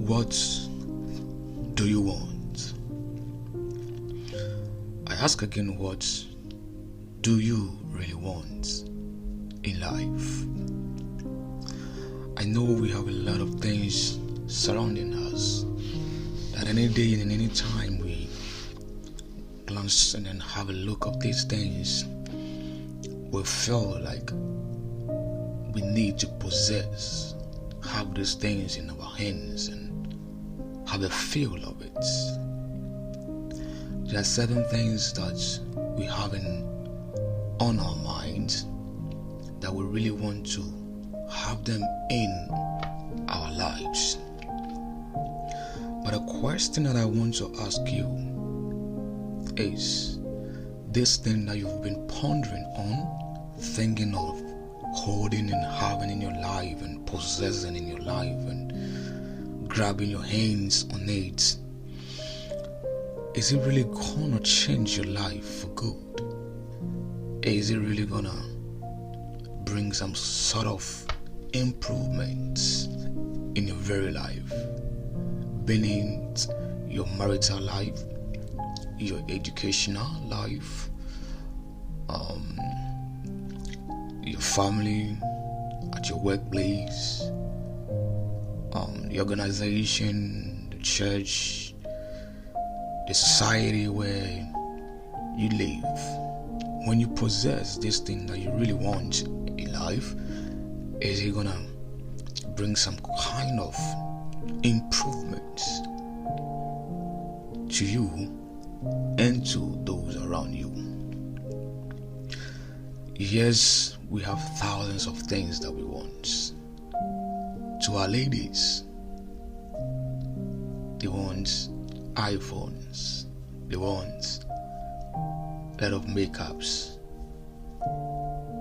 What do you want? I ask again, what do you really want in life? I know we have a lot of things surrounding us that any day and any time we glance and then have a look of these things, we feel like we need to possess, have these things in our hands and have a feel of it. There are certain things that we have on our minds that we really want to have them in our lives. But a question that I want to ask you is, this thing that you've been pondering on, thinking of holding and having in your life and possessing in your life and grabbing your hands on it, is it really gonna change your life for good? Is it really gonna bring some sort of improvements in your very life, being it your marital life, your educational life, your family, at your workplace, the organization, the church, the society where you live? When you possess this thing that you really want in life, is it gonna bring some kind of improvements to you and to those around you? Yes, we have thousands of things that we want. To our ladies, they want iPhones, they want a lot of makeups,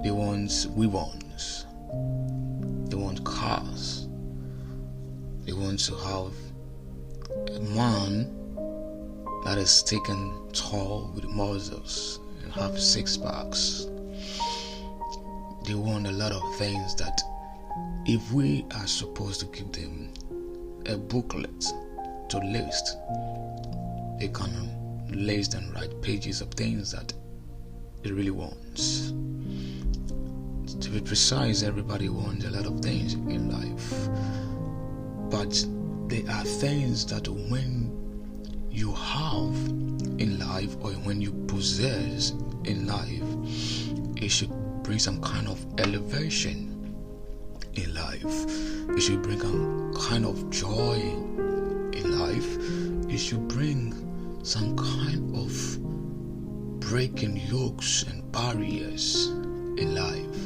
they want weavons, they want cars, they want to have a man that is taken tall with muscles and have 6 packs. They want a lot of things that if we are supposed to give them a booklet to list, they can list and write pages of things that they really want. To be precise, everybody wants a lot of things in life, but there are things that when you have in life or when you possess in life, it should bring some kind of elevation in life. It should bring a kind of joy in life. It should bring some kind of breaking yokes and barriers in life.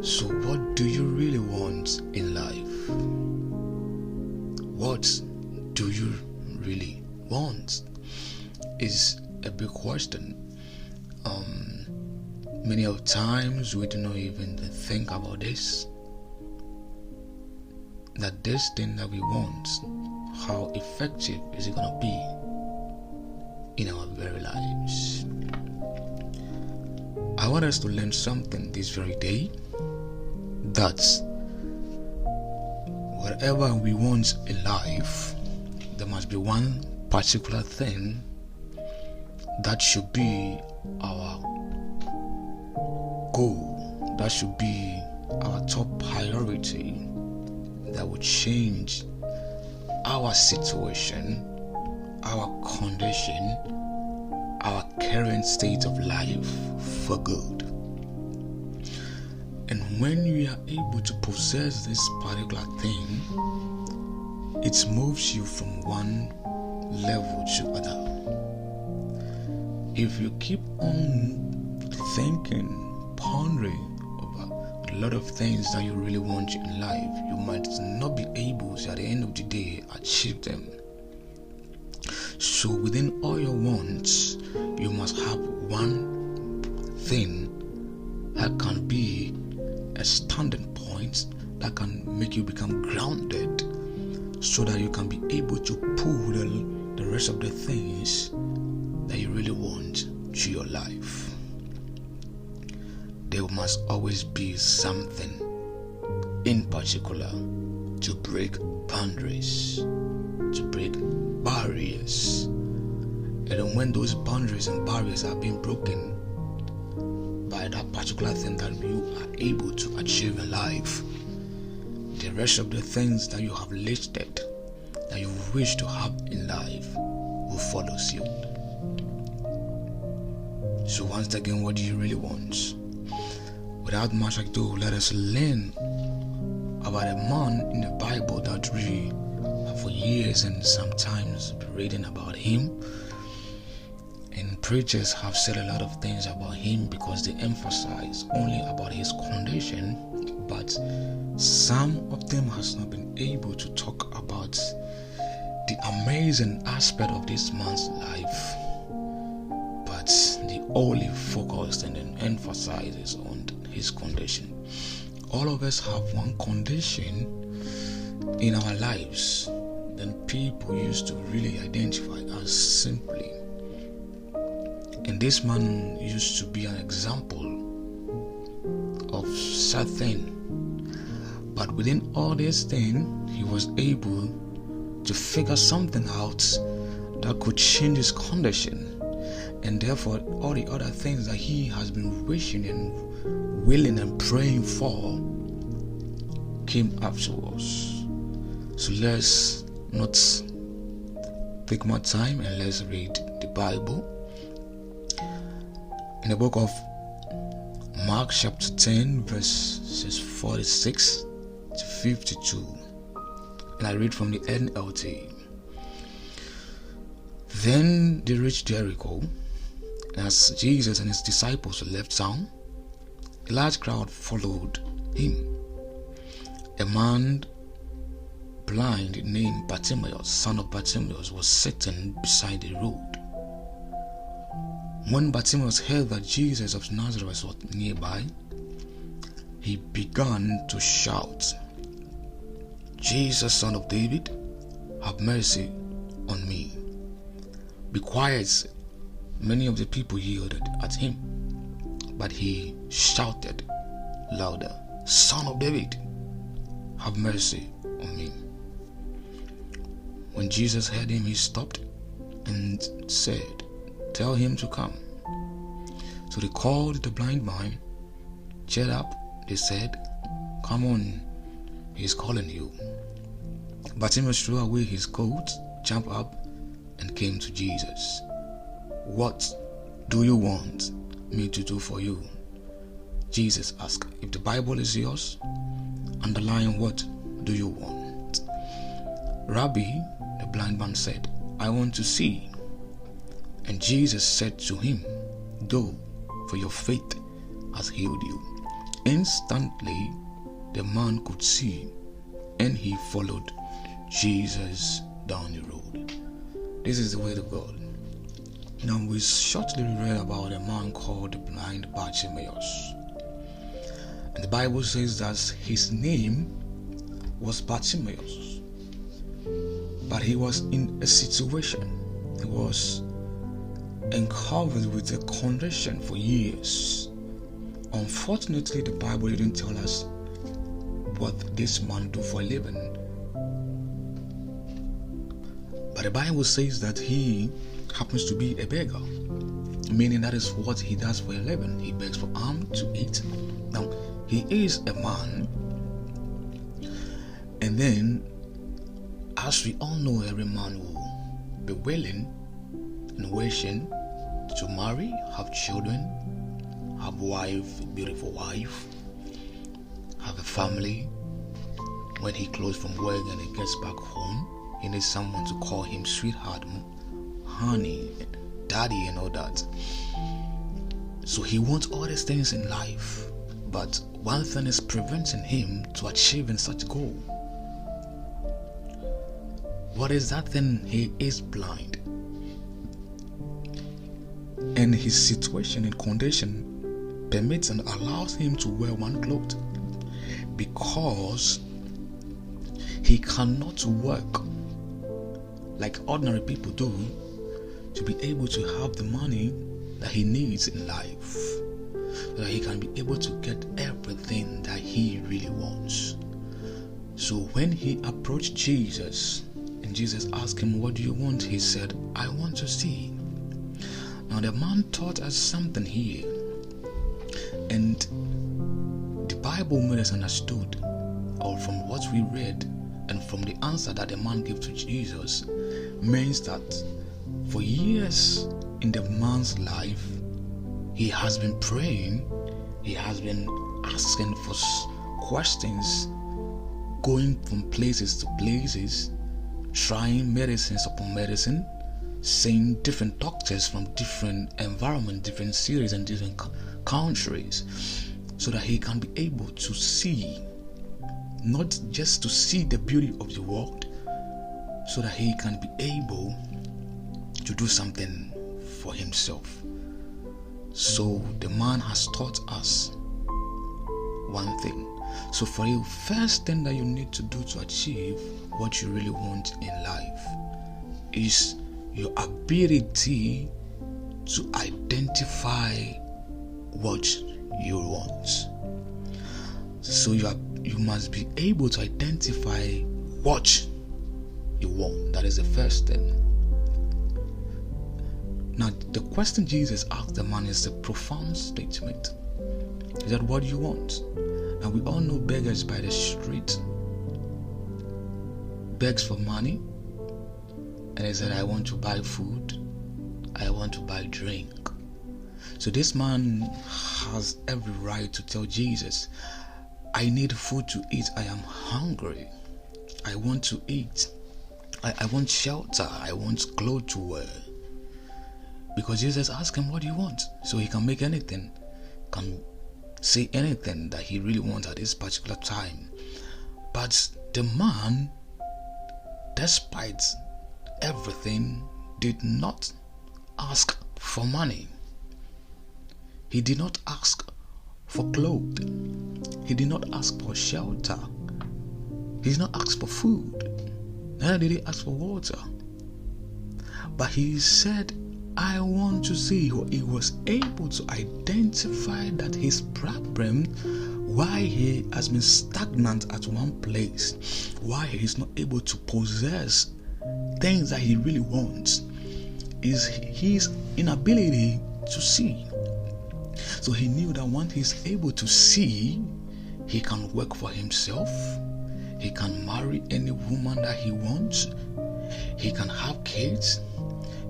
So what do you really want in life? What do you really want is a big question. Many of times we do not even think about this, that this thing that we want, how effective is it going to be in our very lives? I want us to learn something this very day, that whatever we want in life, there must be one particular thing that should be our goal, that should be our top priority, that will change our situation, our condition, our current state of life for good. And when we are able to possess this particular thing, it moves you from one level to another. If you keep on thinking, pondering over a lot of things that you really want in life, you might not be able to, at the end of the day, achieve them. So within all your wants, you must have one thing that can be a standing point, that can make you become grounded, so that you can be able to pull the rest of the things that you really want to your life. There must always be something in particular to break boundaries, to break barriers. And then when those boundaries and barriers are being broken by that particular thing that you are able to achieve in life, the rest of the things that you have listed that you wish to have in life will follow suit. So once again, what do you really want? Without much ado, let us learn about a man in the Bible that we have for years and sometimes been reading about him. And preachers have said a lot of things about him because they emphasize only about his condition, but some of them has not been able to talk about the amazing aspect of this man's life, but they only focused and then emphasizes on his condition. All of us have one condition in our lives that people used to really identify as simply. And this man used to be an example of such thing. But within all this thing, he was able to figure something out that could change his condition. And therefore, all the other things that he has been wishing and willing and praying for came afterwards. So let's not take more time and let's read the Bible. In the book of Mark chapter 10 verses 46 to 52, and I read from the NLT. Then they reached Jericho, and as Jesus and his disciples left town, a large crowd followed him. A man blind named Bartimaeus, son of Bartimaeus, was sitting beside the road. When Bartimaeus heard that Jesus of Nazareth was nearby, he began to shout, "Jesus, son of David, have mercy on me." "Be quiet," many of the people yielded at him, but he shouted louder, "Son of David, have mercy on me." When Jesus heard him, he stopped and said, "Tell him to come." So they called the blind man. "Cheer up," they said. "Come on, he's calling you." Bartimaeus threw away his coat, jumped up, and came to Jesus. "What do you want me to do for you?" Jesus asked. If the Bible is yours, underline what do you want. "Rabbi," the blind man said, "I want to see." And Jesus said to him, "Go, for your faith has healed you." Instantly, the man could see, and he followed Jesus down the road. This is the word of God. Now, we shortly read about a man called the blind Bartimaeus. And the Bible says that his name was Bartimaeus. But he was in a situation. He was uncovered with a condition for years. Unfortunately, the Bible didn't tell us what this man do for a living. But the Bible says that he happens to be a beggar, meaning that is what he does for a living. He begs for alms to eat. Now, he is a man, and then, as we all know, every man will be willing and wishing to marry, have children, have wife, a beautiful wife, have a family. When he closes from work and he gets back home, he needs someone to call him sweetheart, honey, daddy, and all that. So he wants all these things in life, but one thing is preventing him to achieving such goal. What is that thing? He is blind, and his situation and condition permits and allows him to wear one cloth, because he cannot work like ordinary people do to be able to have the money that he needs in life, so that he can be able to get everything that he really wants. So when he approached Jesus, and Jesus asked him, what do you want? He said, I want to see. Now the man taught us something here, and the Bible made us understood, or from what we read and from the answer that the man gave to Jesus, means that for years in the man's life, he has been praying, he has been asking for questions, going from places to places, trying medicines upon medicine, seeing different doctors from different environments, different cities and different countries, so that he can be able to see, not just to see the beauty of the world, so that he can be able to do something for himself. So the man has taught us one thing. So for you, first thing that you need to do to achieve what you really want in life is your ability to identify what you want. So you must be able to identify what you want. That is the first thing. Now, the question Jesus asked the man is a profound statement. Is that what you want? And we all know beggars by the street begs for money, and he said, I want to buy food, I want to buy drink. So this man has every right to tell Jesus, I need food to eat, I am hungry, I want to eat, I want shelter, I want clothes to wear. Because Jesus asked him, what do you want? So he can make anything, can say anything that he really wants at this particular time. But the man, despite everything, did not ask for money. He did not ask for clothes. He did not ask for shelter. He did not ask for food. Neither did he ask for water. But he said, I want to see. He was able to identify that his problem, why he has been stagnant at one place, why he is not able to possess things that he really wants, is his inability to see. So he knew that once he's able to see, he can work for himself, he can marry any woman that he wants, he can have kids,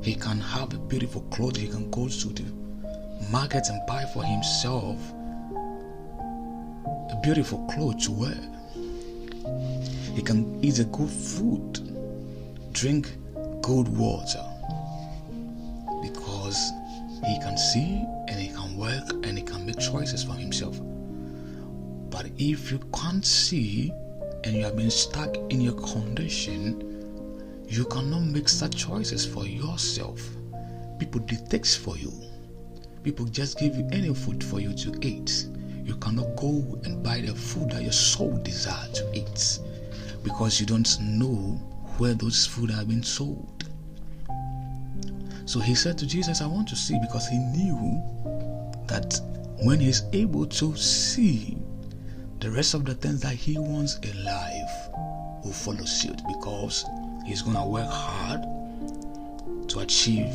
he can have a beautiful clothes, he can go to the market and buy for himself a beautiful clothes to wear. He can eat a good food, drink good water, because he can see and he can work and he can make choices for himself. But if you can't see and you have been stuck in your condition, you cannot make such choices for yourself. People dictate for you. People just give you any food for you to eat. You cannot go and buy the food that your soul desires to eat, because you don't know where those food have been sold. So he said to Jesus, I want to see, because he knew that when he's able to see, the rest of the things that he wants in life will follow suit, because he's going to work hard to achieve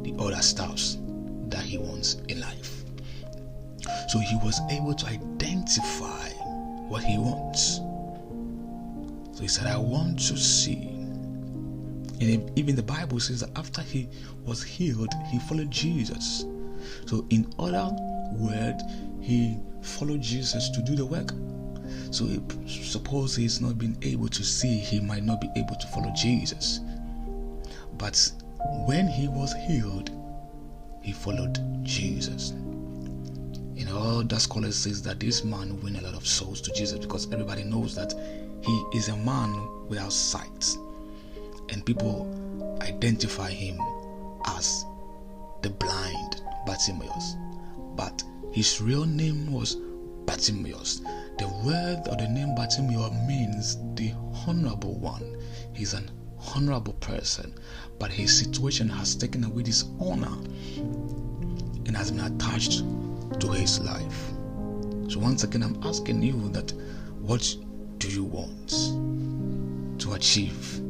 the other stuffs that he wants in life. So he was able to identify what he wants. So he said, I want to see. And even the Bible says that after he was healed, he followed Jesus. So in other words, he followed Jesus to do the work. So suppose he's not been able to see, he might not be able to follow Jesus. But when he was healed, he followed Jesus. You know, that scholar says that this man win a lot of souls to Jesus, because everybody knows that he is a man without sight, and people identify him as the blind Bartimaeus. But his real name was Bartimaeus. The word or the name Bartimaeus means the honorable one. He's an honorable person, but his situation has taken away this honor and has been attached to his life. So once again, I'm asking you that what do you want to achieve